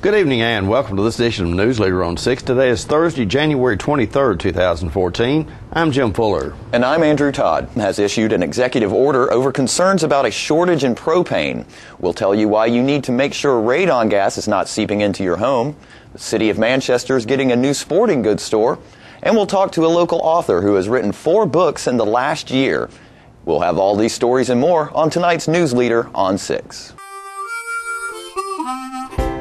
Good evening and welcome to this edition of Newsleader on 6. Today is Thursday, January 23rd, 2014. I'm Jim Fuller. And I'm Andrew Todd. Has issued an executive order over concerns about a shortage in propane. We'll tell you why you need to make sure radon gas is not seeping into your home. The city of Manchester is getting a new sporting goods store. And we'll talk to a local author who has written 4 books in the last year. We'll have all these stories and more on tonight's Newsleader on 6.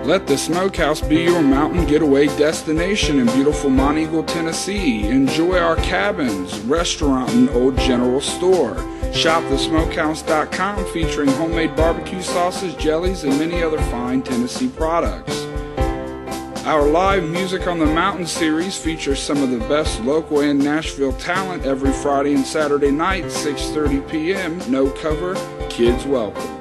Let the Smokehouse be your mountain getaway destination in beautiful Monteagle, Tennessee. Enjoy our cabins, restaurant, and old general store. Shop thesmokehouse.com featuring homemade barbecue sauces, jellies, and many other fine Tennessee products. Our live Music on the Mountain series features some of the best local and Nashville talent every Friday and Saturday night, 6:30 p.m. No cover, kids welcome.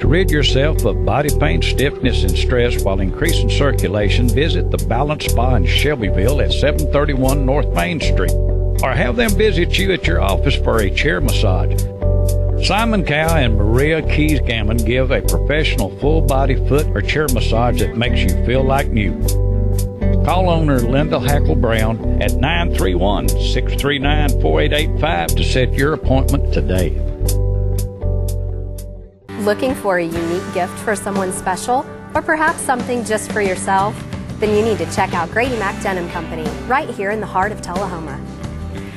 To rid yourself of body pain, stiffness, and stress while increasing circulation, visit the Balance Spa in Shelbyville at 731 North Main Street. Or have them visit you at your office for a chair massage. Simon Cow and Maria Keys Gammon give a professional full-body foot or chair massage that makes you feel like new. Call owner Linda Hackle Brown at 931-639-4885 to set your appointment today. Looking for a unique gift for someone special, or perhaps something just for yourself? Then you need to check out Grady Mack Denim Company, right here in the heart of Tullahoma.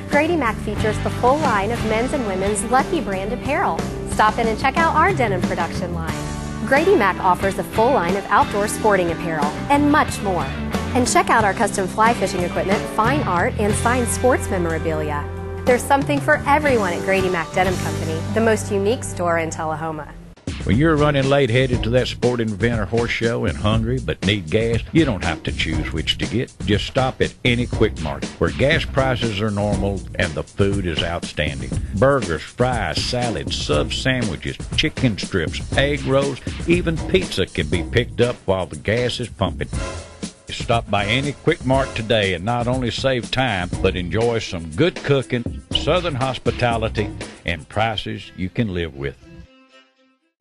Grady Mack features the full line of men's and women's Lucky brand apparel. Stop in and check out our denim production line. Grady Mack offers a full line of outdoor sporting apparel and much more. And check out our custom fly fishing equipment, fine art, and signed sports memorabilia. There's something for everyone at Grady Mack Denim Company, the most unique store in Tullahoma. When you're running late headed to that sporting event or horse show and hungry but need gas, you don't have to choose which to get. Just stop at any Quick Mart where gas prices are normal and the food is outstanding. Burgers, fries, salads, sub sandwiches, chicken strips, egg rolls, even pizza can be picked up while the gas is pumping. Stop by any Quick Mart today and not only save time, but enjoy some good cooking, southern hospitality, and prices you can live with.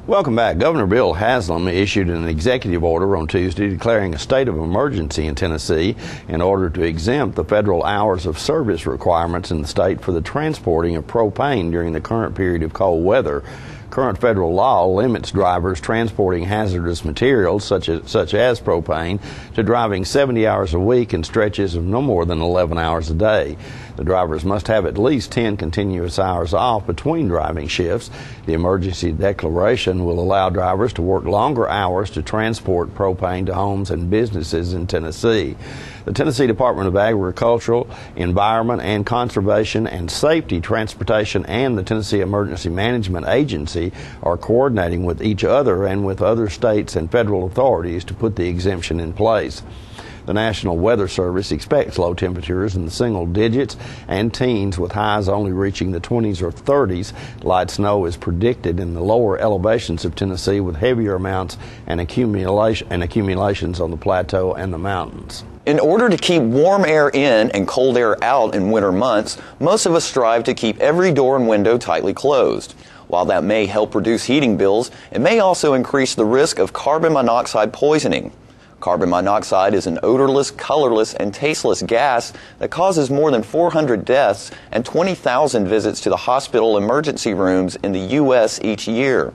Welcome back. Governor Bill Haslam issued an executive order on Tuesday declaring a state of emergency in Tennessee in order to exempt the federal hours of service requirements in the state for the transporting of propane during the current period of cold weather. Current federal law limits drivers transporting hazardous materials such as propane to driving 70 hours a week in stretches of no more than 11 hours a day. The drivers must have at least 10 continuous hours off between driving shifts. The emergency declaration will allow drivers to work longer hours to transport propane to homes and businesses in Tennessee. The Tennessee Department of Agriculture, Environment and Conservation and Safety, Transportation, and the Tennessee Emergency Management Agency are coordinating with each other and with other states and federal authorities to put the exemption in place. The National Weather Service expects low temperatures in the single digits and teens with highs only reaching the 20s or 30s. Light snow is predicted in the lower elevations of Tennessee with heavier amounts and accumulations on the plateau and the mountains. In order to keep warm air in and cold air out in winter months, most of us strive to keep every door and window tightly closed. While that may help reduce heating bills, it may also increase the risk of carbon monoxide poisoning. Carbon monoxide is an odorless, colorless, and tasteless gas that causes more than 400 deaths and 20,000 visits to the hospital emergency rooms in the U.S. each year.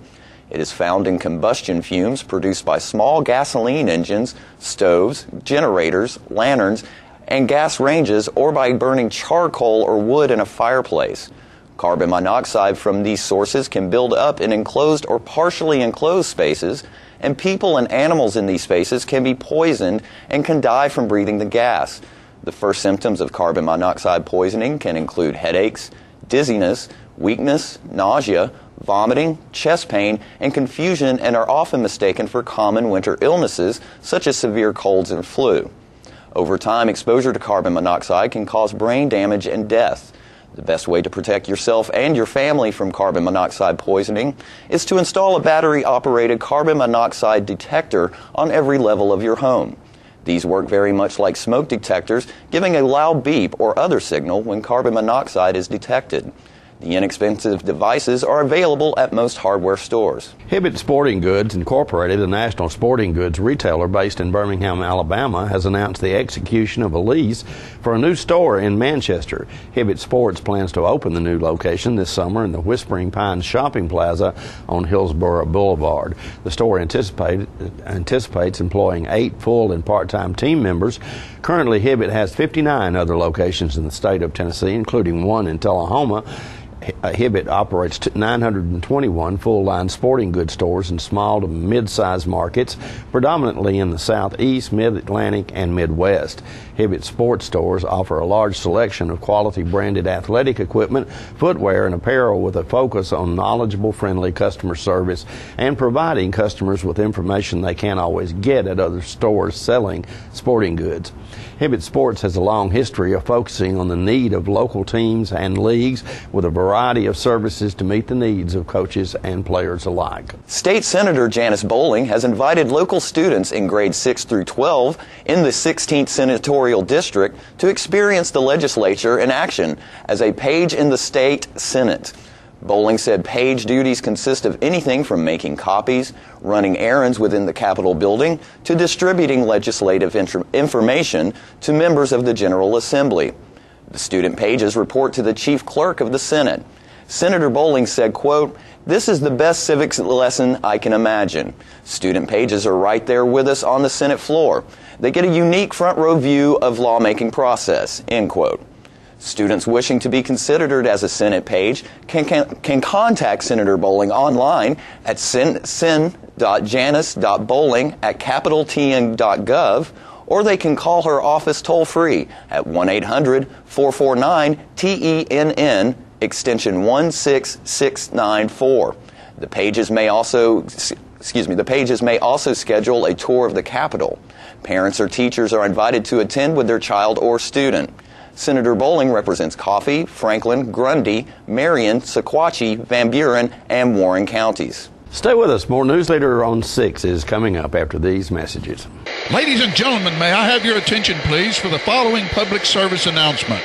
It is found in combustion fumes produced by small gasoline engines, stoves, generators, lanterns, and gas ranges, or by burning charcoal or wood in a fireplace. Carbon monoxide from these sources can build up in enclosed or partially enclosed spaces, and people and animals in these spaces can be poisoned and can die from breathing the gas. The first symptoms of carbon monoxide poisoning can include headaches, dizziness, weakness, nausea, vomiting, chest pain, and confusion, and are often mistaken for common winter illnesses such as severe colds and flu. Over time, exposure to carbon monoxide can cause brain damage and death. The best way to protect yourself and your family from carbon monoxide poisoning is to install a battery-operated carbon monoxide detector on every level of your home. These work very much like smoke detectors, giving a loud beep or other signal when carbon monoxide is detected. The inexpensive devices are available at most hardware stores. Hibbett Sporting Goods Incorporated, a national sporting goods retailer based in Birmingham, Alabama, has announced the execution of a lease for a new store in Manchester. Hibbett Sports plans to open the new location this summer in the Whispering Pines Shopping Plaza on Hillsborough Boulevard. The store anticipates employing 8 full and part-time team members. Currently, Hibbett has 59 other locations in the state of Tennessee, including one in Tullahoma. Hibbett operates 921 full-line sporting goods stores in small to mid-sized markets, predominantly in the Southeast, Mid-Atlantic, and Midwest. Hibbett Sports stores offer a large selection of quality branded athletic equipment, footwear, and apparel with a focus on knowledgeable, friendly customer service and providing customers with information they can't always get at other stores selling sporting goods. Hibbett Sports has a long history of focusing on the need of local teams and leagues with a variety of services to meet the needs of coaches and players alike. State Senator Janice Bowling has invited local students in grades 6 through 12 in the 16th Senatorial District to experience the legislature in action as a page in the state Senate. Bowling said page duties consist of anything from making copies, running errands within the Capitol building, to distributing legislative information to members of the General Assembly. The student pages report to the chief clerk of the Senate. Senator Bowling said, quote, "This is the best civics lesson I can imagine. Student pages are right there with us on the Senate floor. They get a unique front row view of lawmaking process," end quote. Students wishing to be considered as a Senate page can contact Senator Bowling online at sen.janice.bowling@capitoltn.gov, or they can call her office toll-free at 1-800-449-TENN, extension 16694. The pages may also schedule a tour of the Capitol. Parents or teachers are invited to attend with their child or student. Senator Bowling represents Coffee, Franklin, Grundy, Marion, Sequatchie, Van Buren, and Warren counties. Stay with us. More Newsleader on 6 is coming up after these messages. Ladies and gentlemen, may I have your attention, please, for the following public service announcement.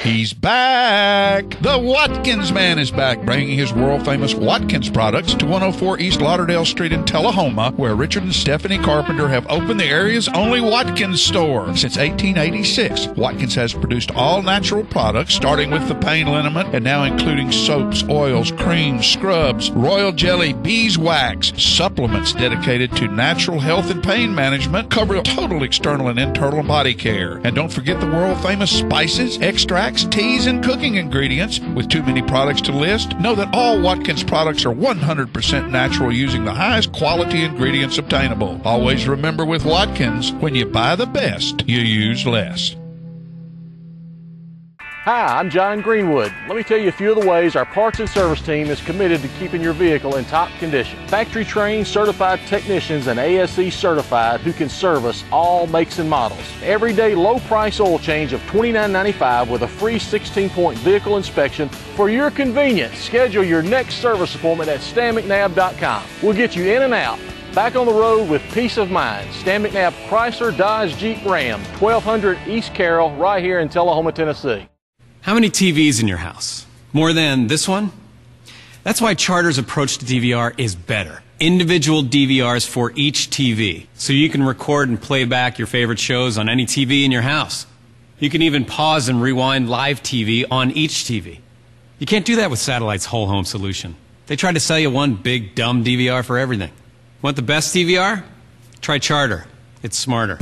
He's back! The Watkins man is back, bringing his world-famous Watkins products to 104 East Lauderdale Street in Tullahoma, where Richard and Stephanie Carpenter have opened the area's only Watkins store. Since 1886, Watkins has produced all-natural products, starting with the pain liniment and now including soaps, oils, creams, scrubs, royal jelly, beeswax, supplements dedicated to natural health and pain management, cover total external and internal body care. And don't forget the world-famous spices, extracts, teas, and cooking ingredients. With too many products to list, know that all Watkins products are 100% natural, using the highest quality ingredients obtainable. Always remember, with Watkins, when you buy the best, you use less. Hi, I'm John Greenwood. Let me tell you a few of the ways our parts and service team is committed to keeping your vehicle in top condition. Factory trained, certified technicians and ASE certified who can service all makes and models. Everyday low price oil change of $29.95 with a free 16-point vehicle inspection for your convenience. Schedule your next service appointment at StanMcNabb.com. We'll get you in and out, back on the road with peace of mind. Stan McNabb Chrysler, Dodge, Jeep, Ram, 1200 East Carroll, right here in Tullahoma, Tennessee. How many TVs in your house? More than this one? That's why Charter's approach to DVR is better. Individual DVRs for each TV, so you can record and play back your favorite shows on any TV in your house. You can even pause and rewind live TV on each TV. You can't do that with Satellite's whole home solution. They try to sell you one big, dumb DVR for everything. Want the best DVR? Try Charter. It's smarter.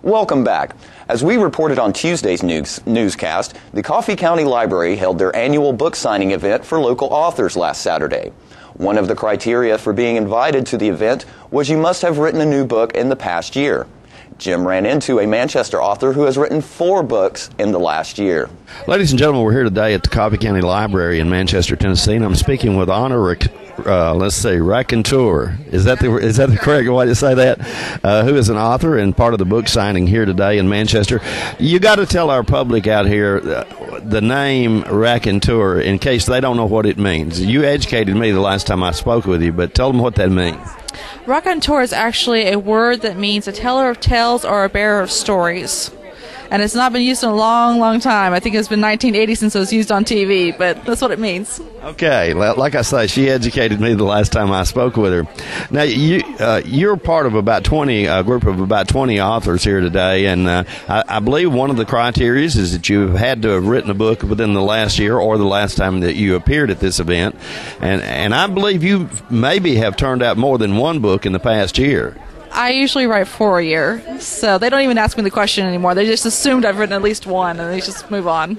Welcome back. As we reported on Tuesday's newscast, the Coffee County Library held their annual book signing event for local authors last Saturday. One of the criteria for being invited to the event was you must have written a new book in the past year. Jim ran into a Manchester author who has written 4 books in the last year. Ladies and gentlemen, we're here today at the Coffee County Library in Manchester, Tennessee, and I'm speaking with raconteur. Is that the correct way to say that? Who is an author and part of the book signing here today in Manchester. You got to tell our public out here the name raconteur in case they don't know what it means. You educated me the last time I spoke with you, but tell them what that means. Raconteur is actually a word that means a teller of tales or a bearer of stories. And it's not been used in a long, long time. I think it's been 1980 since it was used on TV, but that's what it means. Okay, like I say, she educated me the last time I spoke with her. Now, you're part of a group of about 20 authors here today, and I believe one of the criteria is that you have had to have written a book within the last year or the last time that you appeared at this event, and I believe you maybe have turned out more than one book in the past year. I usually write 4 a year, so they don't even ask me the question anymore. They just assumed I've written at least one, and they just move on.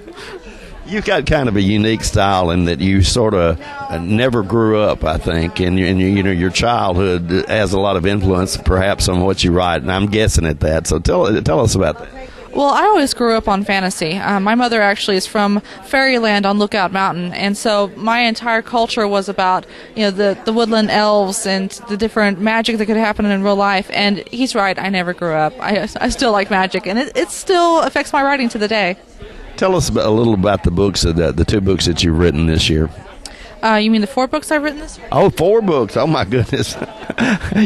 You've got kind of a unique style in that you sort of never grew up, I think, and your childhood has a lot of influence, perhaps, on what you write, and I'm guessing at that. So tell us about that. Well, I always grew up on fantasy. My mother actually is from Fairyland on Lookout Mountain, and so my entire culture was about the woodland elves and the different magic that could happen in real life. And he's right, I never grew up. I still like magic, and it still affects my writing to the day. Tell us a little about the books, the 2 books that you've written this year. You mean the 4 books I've written this year? Oh, 4 books. Oh, my goodness.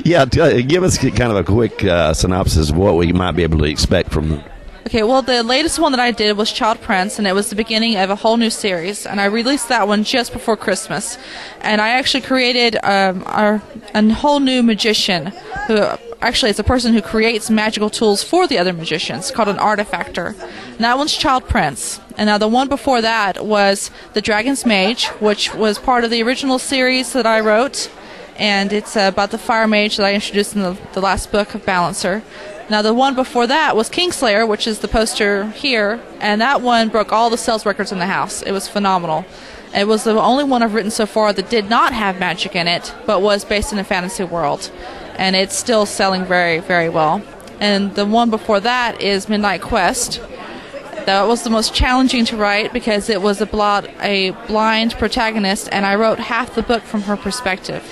Yeah, give us kind of a quick synopsis of what we might be able to expect from them. Okay, well, the latest one that I did was Child Prince, and it was the beginning of a whole new series, and I released that one just before Christmas. And I actually created a whole new magician, who actually is a person who creates magical tools for the other magicians, called an artifactor. And that one's Child Prince. And now the one before that was The Dragon's Mage, which was part of the original series that I wrote, and it's about the fire mage that I introduced in the last book of Balancer. Now, the one before that was Kingslayer, which is the poster here, and that one broke all the sales records in the house. It was phenomenal. It was the only one I've written so far that did not have magic in it, but was based in a fantasy world. And it's still selling very, very well. And the one before that is Midnight Quest. That was the most challenging to write because it was about a blind protagonist, and I wrote half the book from her perspective.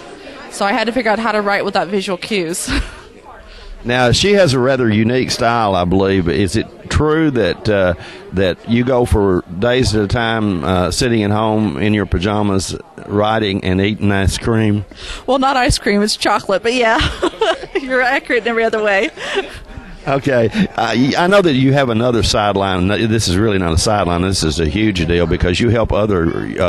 So I had to figure out how to write without visual cues. Now, she has a rather unique style, I believe. Is it true that you go for days at a time sitting at home in your pajamas writing and eating ice cream? Well, not ice cream, it's chocolate, but yeah, you're accurate in every other way. Okay. I know that you have another sideline. This is really not a sideline. This is a huge deal because you help other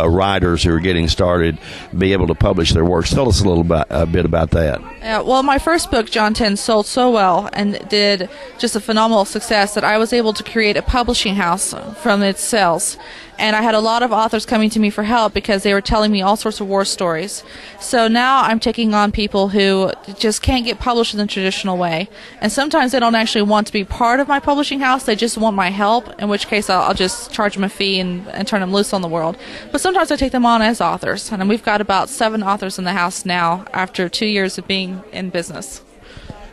writers who are getting started be able to publish their works. Tell us a bit about that. Yeah, well, my first book, John 10, sold so well and did just a phenomenal success that I was able to create a publishing house from its sales. And I had a lot of authors coming to me for help because they were telling me all sorts of war stories. So now I'm taking on people who just can't get published in the traditional way. And sometimes they don't actually want to be part of my publishing house. They just want my help, in which case I'll just charge them a fee and turn them loose on the world. But sometimes I take them on as authors. And we've got about 7 authors in the house now after 2 years of being in business.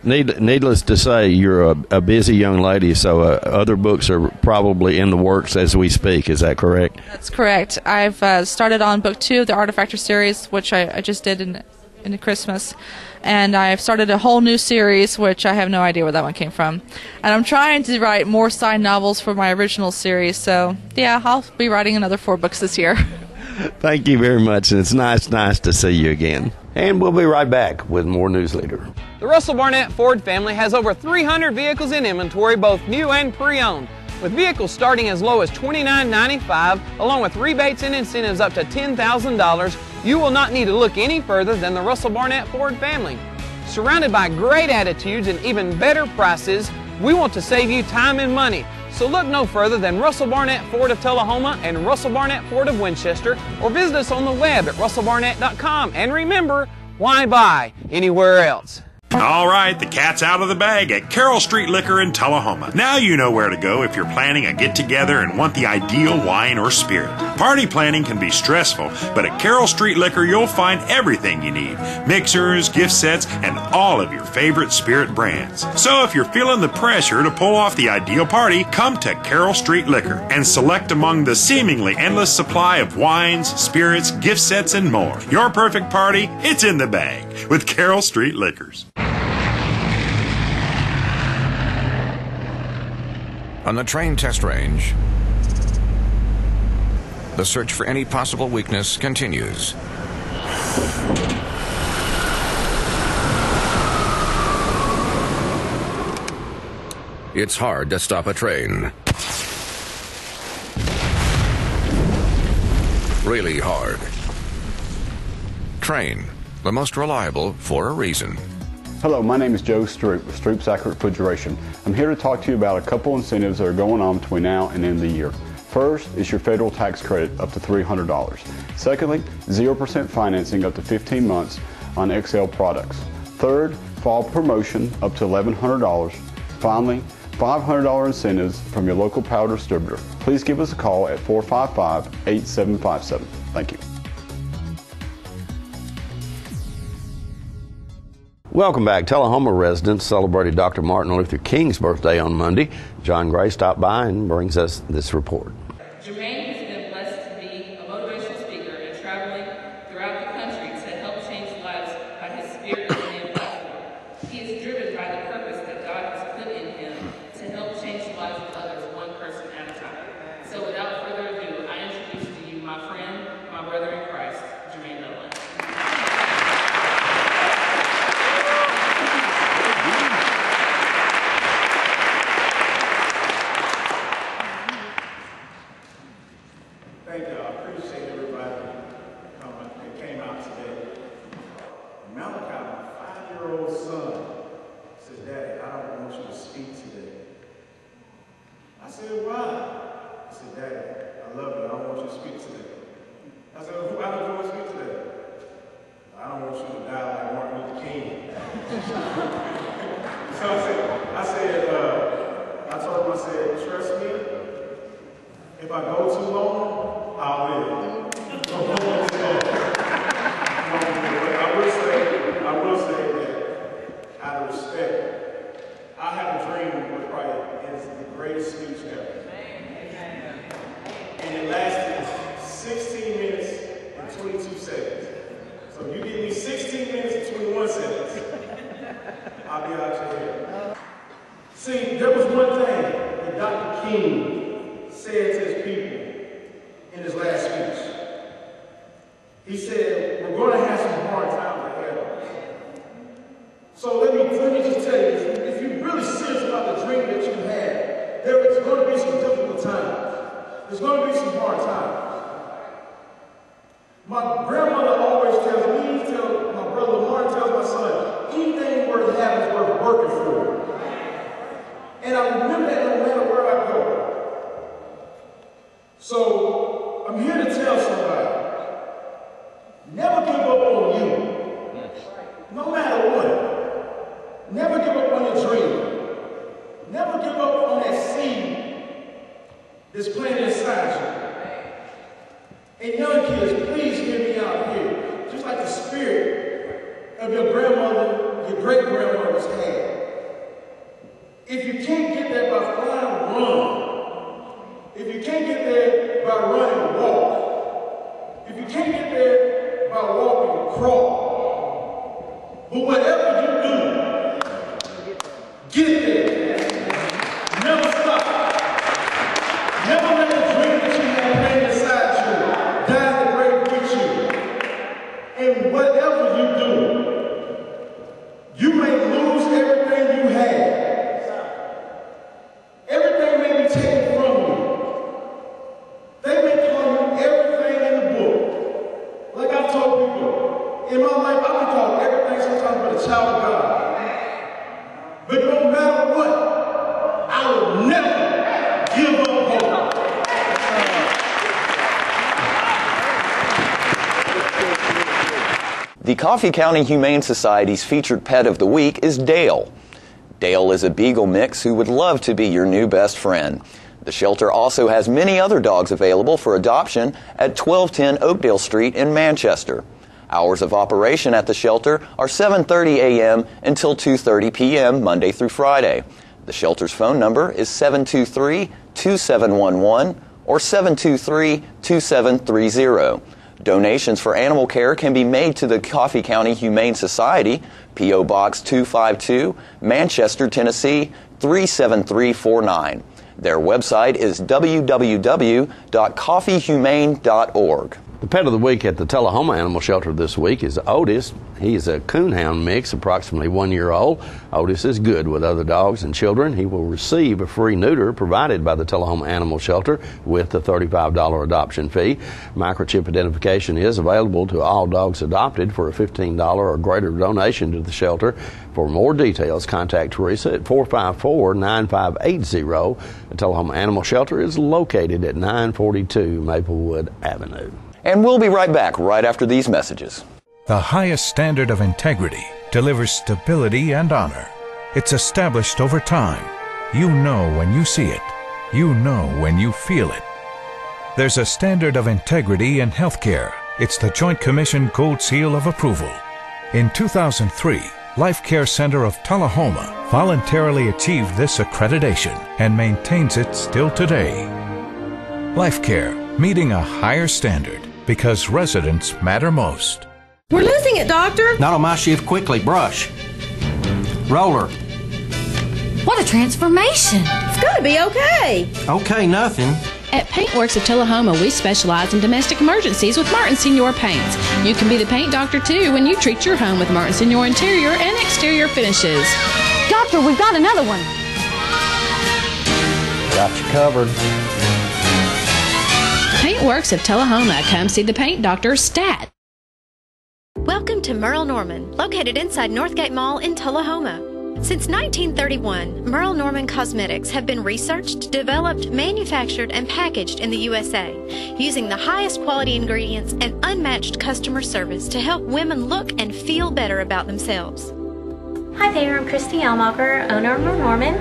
Needless to say, you're a busy young lady, so other books are probably in the works as we speak. Is that correct? That's correct. I've started on book 2 of the Artifactor series, which I just did in Christmas. And I've started a whole new series, which I have no idea where that one came from. And I'm trying to write more side novels for my original series. So, yeah, I'll be writing another 4 books this year. Thank you very much, and it's nice to see you again. And we'll be right back with more Newsleader. The Russell Barnett Ford family has over 300 vehicles in inventory, both new and pre-owned. With vehicles starting as low as $29.95, along with rebates and incentives up to $10,000, you will not need to look any further than the Russell Barnett Ford family. Surrounded by great attitudes and even better prices, we want to save you time and money. So look no further than Russell Barnett Ford of Tullahoma and Russell Barnett Ford of Winchester, or visit us on the web at russellbarnett.com. And remember, why buy anywhere else? All right, the cat's out of the bag at Carroll Street Liquor in Tullahoma. Now you know where to go if you're planning a get-together and want the ideal wine or spirit. Party planning can be stressful, but at Carroll Street Liquor you'll find everything you need. Mixers, gift sets, and all of your favorite spirit brands. So if you're feeling the pressure to pull off the ideal party, come to Carroll Street Liquor and select among the seemingly endless supply of wines, spirits, gift sets, and more. Your perfect party, it's in the bag with Carroll Street Liquors. On the train test range, the search for any possible weakness continues. it's hard to stop a train. Really hard. Train, the most reliable for a reason. Hello, my name is Joe Stroop with Stroop Sack Refrigeration. I'm here to talk to you about a couple incentives that are going on between now and the end of the year. First is your federal tax credit up to $300. Secondly, 0% financing up to 15 months on XL products. Third, fall promotion up to $1,100. Finally, $500 incentives from your local power distributor. Please give us a call at 455-8757. Thank you. Welcome back. Tullahoma residents celebrated Dr. Martin Luther King's birthday on Monday. John Gray stopped by and brings us this report. Jermaine has been blessed to be a motivational speaker and traveling throughout the country to help change lives by his spirit and platform. He is driven by the purpose that God has put in him to help change the lives of others one person at a time. So without further ado, I introduce to you my friend, my brother in Christ, Jermaine Nolan. Thank you. I appreciate everybody that came out today. Malachi, my 5-year-old son, said, "Daddy, I don't want you to speak today." I said, "Why?" He said, "Daddy, I love you. I don't want you to speak today." I said, "Who I don't want to speak today?" "I don't want you to die like Martin Luther King." So I told him, "Trust me, if I go too long, I'll live." I will say that out of respect, I have a dream what probably is the greatest speech ever. And it lasted 16 minutes and 22 seconds. So if you give me 16 minutes and 21 seconds, I'll be out your head. See, there was one thing that Dr. King said to his people in his last speech. He said, "We're going to have some hard times ahead of us." So let me just tell you, if you're really serious about the dream that you had, there is going to be some difficult times. There's going to be some hard times. My grandmother always tells me, my brother Martin tells my son, anything worth having is worth working for. And I remember that no matter where I go. So I'm here to tell somebody, never give up on you. No matter what. Never give up on your dream. Never give up on that seed that's planted inside you. And young kids, please hear me out here. Just like the spirit of your grandmother, your great-grandmothers had. If you can't get there by flying, run. If you can't get there by running, walk. If you can't get there by walking, crawl. But whatever you do, get there. Never stop. Never let the dream that you have planted inside you die in the grave with you. And whatever you do, you may lose everything you have. Everything may be taken from you. They may call you everything in the book. Like I've told people, in my life I've been called everything sometimes but a child of God. But no matter what, I will never give up hope. The Coffee County Humane Society's featured pet of the week is Dale. Dale is a beagle mix who would love to be your new best friend. The shelter also has many other dogs available for adoption at 1210 Oakdale Street in Manchester. Hours of operation at the shelter are 7:30 a.m. until 2:30 p.m. Monday through Friday. The shelter's phone number is 723-2711 or 723-2730. Donations for animal care can be made to the Coffee County Humane Society, P.O. Box 252, Manchester, Tennessee 37349. Their website is www.coffeehumane.org. The pet of the week at the Tullahoma Animal Shelter this week is Otis. He is a coonhound mix, approximately 1 year old. Otis is good with other dogs and children. He will receive a free neuter provided by the Tullahoma Animal Shelter with the $35 adoption fee. Microchip identification is available to all dogs adopted for a $15 or greater donation to the shelter. For more details, contact Teresa at 454-9580. The Tullahoma Animal Shelter is located at 942 Maplewood Avenue. And we'll be right back right after these messages. The highest standard of integrity delivers stability and honor. It's established over time. You know when you see it. You know when you feel it. There's a standard of integrity in healthcare. It's the Joint Commission Gold Seal of Approval. In 2003, Life Care Center of Tullahoma voluntarily achieved this accreditation and maintains it still today. Life Care, meeting a higher standard because residents matter most. We're losing it, Doctor. Not on my shift. Quickly, brush. Roller. What a transformation. It's going to be okay. Okay, nothing. At Paintworks of Tullahoma, we specialize in domestic emergencies with Martin Senior Paints. You can be the paint doctor, too, when you treat your home with Martin Senior interior and exterior finishes. Doctor, we've got another one. Got you covered. Paintworks of Tullahoma. Come see the paint doctor, Stat. Welcome to Merle Norman, located inside Northgate Mall in Tullahoma. Since 1931, Merle Norman Cosmetics have been researched, developed, manufactured, and packaged in the USA, using the highest quality ingredients and unmatched customer service to help women look and feel better about themselves. Hi there, I'm Christy Elmacher, owner of Merle Norman.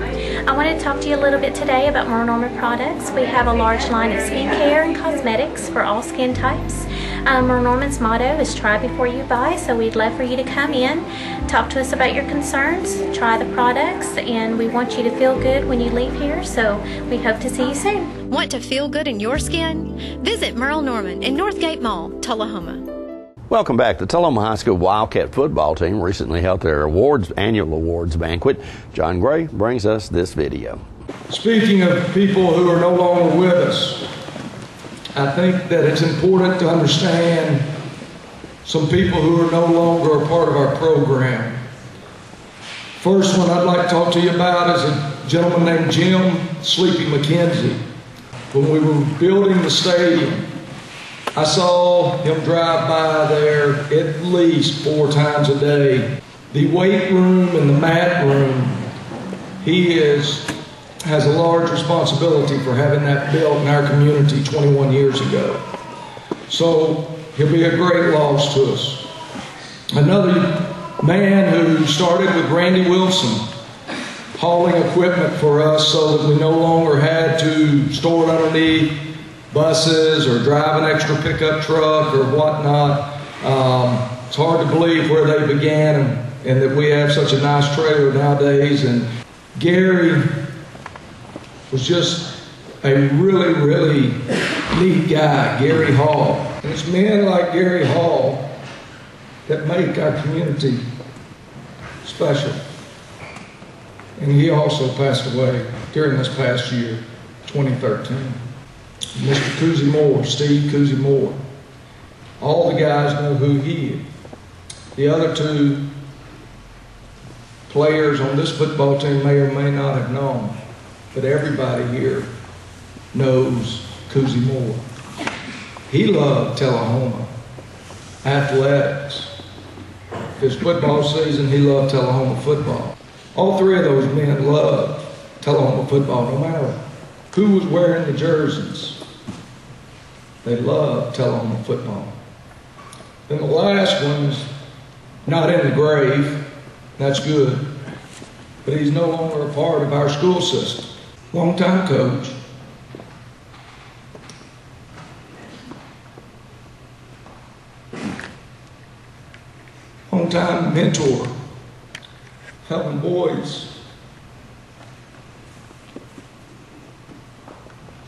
I wanted to talk to you a little bit today about Merle Norman products. We have a large line of skincare and cosmetics for all skin types. Merle Norman's motto is try before you buy, so we'd love for you to come in, talk to us about your concerns, try the products, and we want you to feel good when you leave here, so we hope to see you soon. Want to feel good in your skin? Visit Merle Norman in Northgate Mall, Tullahoma. Welcome back. The Tullahoma High School Wildcat football team recently held their annual awards banquet. John Gray brings us this video. Speaking of people who are no longer with us, I think that it's important to understand some people who are no longer a part of our program. First one I'd like to talk to you about is a gentleman named Jim Sleepy McKenzie. When we were building the stadium, I saw him drive by there at least 4 times a day. The weight room and the mat room, he has a large responsibility for having that built in our community 21 years ago. So he'll be a great loss to us. Another man who started with Randy Wilson, hauling equipment for us so that we no longer had to store it underneath buses or drive an extra pickup truck or whatnot. It's hard to believe where they began and that we have such a nice trailer nowadays. And Gary was just a really, really neat guy, Gary Hall. And it's men like Gary Hall that make our community special. And he also passed away during this past year, 2013. Mr. Cousy Moore, Steve Cousy Moore. All the guys know who he is. The other 2 players on this football team may or may not have known, but everybody here knows Cousy Moore. He loved Tullahoma athletics. His football season, he loved Tullahoma football. All 3 of those men loved Tullahoma football, no matter who was wearing the jerseys. They loved Tullahoma football. Then the last one is not in the grave. That's good. But he's no longer a part of our school system. Longtime coach. Longtime mentor. Helping boys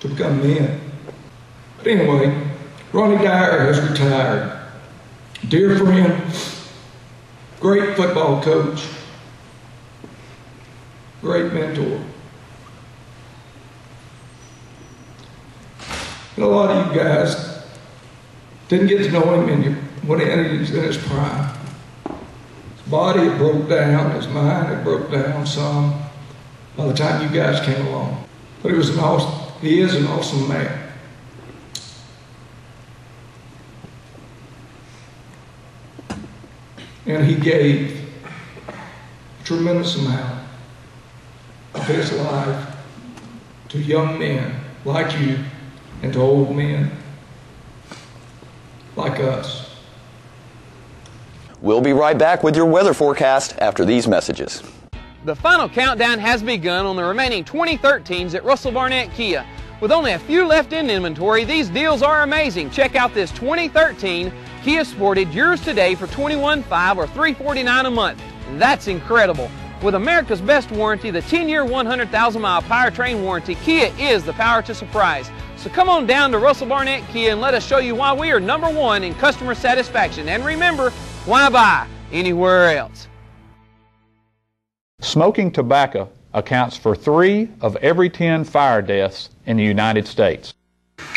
to become men. But anyway, Ronnie Dyer has retired. Dear friend, great football coach, great mentor. And a lot of you guys Didn't get to know him, and you went in and he was in his prime. His body had broke down, his mind had broke down some by the time you guys came along. But he is an awesome man. And he gave a tremendous amount of his life to young men like you and to old men like us. We'll be right back with your weather forecast after these messages. The final countdown has begun on the remaining 2013s at Russell Barnett Kia. With only a few left in inventory, these deals are amazing. Check out this 2013 Kia Sportage, yours today for $21,500 or $349 a month. That's incredible. With America's best warranty, the 10-year, 100,000-mile powertrain warranty, Kia is the power to surprise. So come on down to Russell Barnett Kia and let us show you why we are #1 in customer satisfaction. And remember, why buy anywhere else? Smoking tobacco accounts for 3 of every 10 fire deaths in the United States. Tullahoma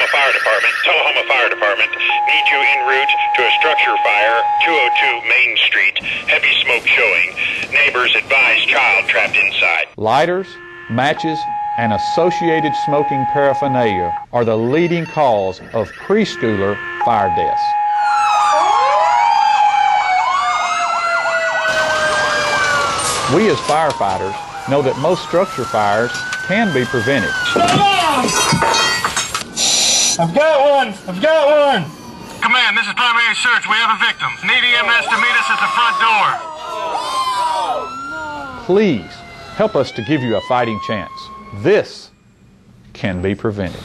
Fire Department. Need you en route to a structure fire, 202 Main Street. Heavy smoke showing. Neighbors advise child trapped inside. Lighters, matches, and associated smoking paraphernalia are the leading cause of preschooler fire deaths. We as firefighters know that most structure fires can be prevented. I've got one! I've got one! Command, this is primary search. We have a victim. Need EMS to meet us at the front door. Please help us to give you a fighting chance. This can be prevented.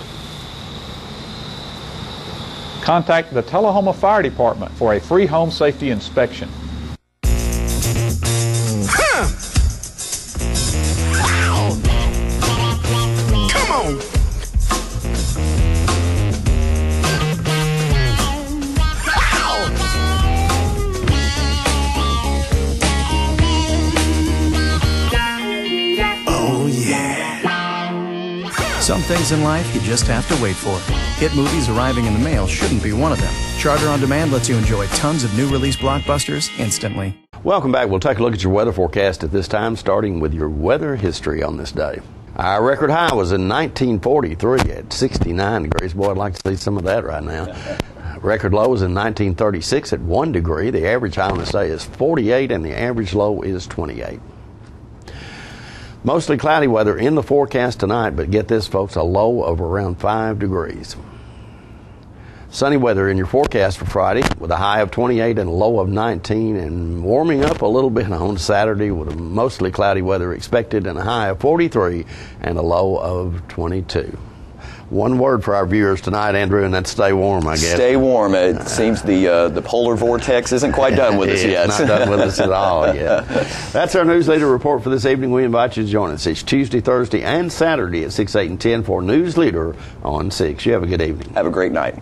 Contact the Tullahoma Fire Department for a free home safety inspection. Come on! Some things in life you just have to wait for. Hit movies arriving in the mail shouldn't be one of them. Charter on Demand lets you enjoy tons of new release blockbusters instantly. Welcome back. We'll take a look at your weather forecast at this time, starting with your weather history on this day. Our record high was in 1943 at 69 degrees. Boy, I'd like to see some of that right now. Record low was in 1936 at 1 degree. The average high on this day is 48 and the average low is 28. Mostly cloudy weather in the forecast tonight, but get this, folks, a low of around 5 degrees. Sunny weather in your forecast for Friday with a high of 28 and a low of 19, and warming up a little bit on Saturday with a mostly cloudy weather expected and a high of 43 and a low of 22. One word for our viewers tonight, Andrew, and that's stay warm, I guess. Stay warm. It seems the polar vortex isn't quite done with us yet. It's not done with us at all yet. That's our Newsleader report for this evening. We invite you to join us each Tuesday, Thursday, and Saturday at 6, 8, and 10 for Newsleader on 6. You have a good evening. Have a great night.